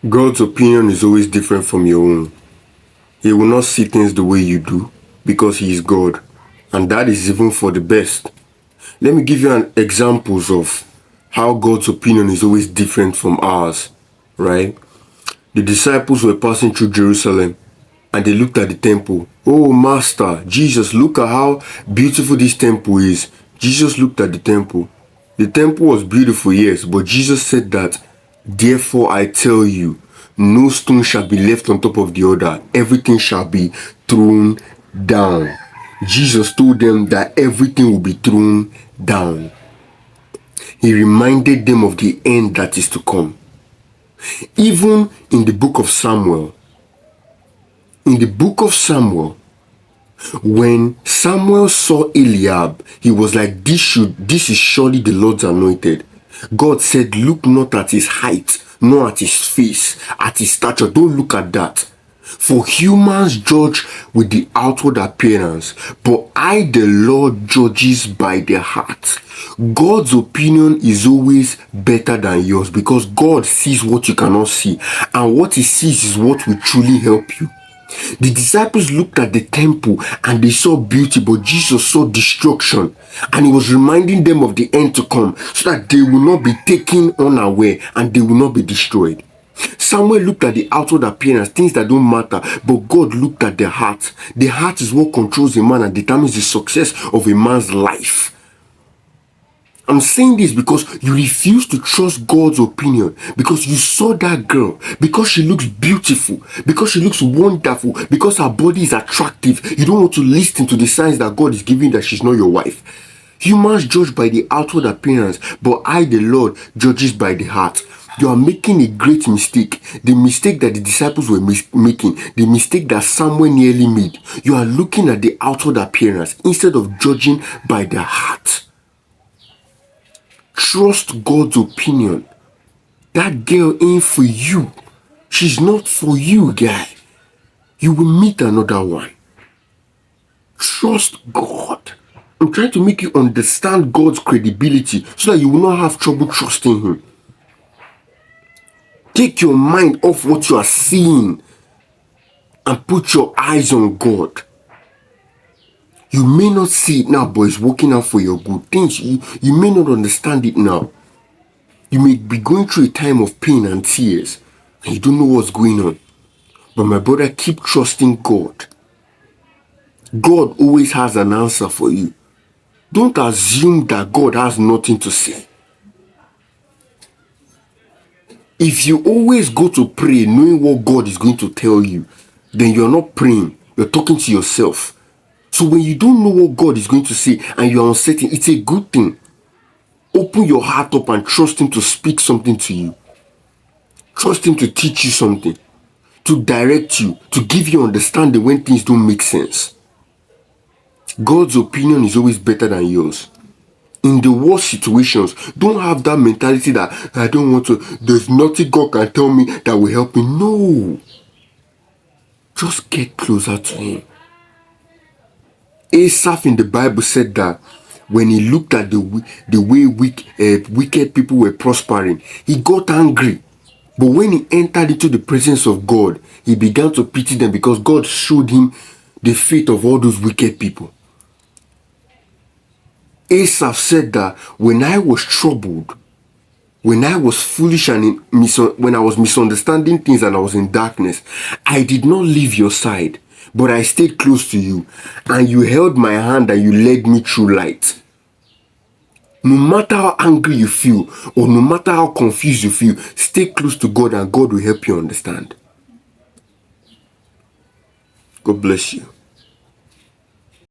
God's opinion is always different from your own. He will not see things the way you do because He is God. And that is even for the best. Let me give you an examples of how God's opinion is always different from ours, right? The disciples were passing through Jerusalem and they looked at the temple. Oh, Master, Jesus, look at how beautiful this temple is. Jesus looked at the temple. The temple was beautiful, yes, but Jesus said that, therefore I tell you, no stone shall be left on top of the other. Everything shall be thrown down. Jesus told them that everything will be thrown down. He reminded them of the end that is to come. Even in the book of Samuel, when Samuel saw Eliab, he was like, this is surely the Lord's anointed. God said, look not at his height, nor at his face, at his stature. Don't look at that. For humans judge with the outward appearance, but I, the Lord, judges by the heart. God's opinion is always better than yours because God sees what you cannot see, and what He sees is what will truly help you. The disciples looked at the temple and they saw beauty, but Jesus saw destruction, and He was reminding them of the end to come so that they will not be taken unaware and they will not be destroyed. Samuel looked at the outward appearance, things that don't matter, but God looked at the heart. The heart is what controls a man and determines the success of a man's life. I'm saying this because you refuse to trust God's opinion, because you saw that girl, because she looks beautiful, because she looks wonderful, because her body is attractive. You don't want to listen to the signs that God is giving that she's not your wife. Humans judge by the outward appearance, but I, the Lord, judges by the heart. You are making a great mistake. The mistake that the disciples were making, the mistake that Samuel nearly made. You are looking at the outward appearance instead of judging by the heart. Trust God's opinion. That girl ain't for you. She's not for you, guy. You will meet another one. Trust God. I'm trying to make you understand God's credibility so that you will not have trouble trusting Him. Take your mind off what you are seeing and put your eyes on God. You may not see it now, but it's working out for your good. Things you may not understand it now. You may be going through a time of pain and tears, and you don't know what's going on. But my brother, keep trusting God. God always has an answer for you. Don't assume that God has nothing to say. If you always go to pray knowing what God is going to tell you, then you're not praying, you're talking to yourself. So when you don't know what God is going to say and you're uncertain, it's a good thing. Open your heart up and trust Him to speak something to you. Trust Him to teach you something, to direct you, to give you understanding when things don't make sense. God's opinion is always better than yours. In the worst situations, don't have that mentality that I don't want to, there's nothing God can tell me that will help me. No. Just get closer to Him. Asaph in the Bible said that when he looked at the way wicked people were prospering, he got angry. But when he entered into the presence of God, he began to pity them because God showed him the fate of all those wicked people. Asaph said that when I was troubled, when I was foolish and when I was misunderstanding things and I was in darkness, I did not leave your side, but I stayed close to you, and you held my hand and you led me through light. No matter how angry you feel or no matter how confused you feel, stay close to God and God will help you understand. God bless you.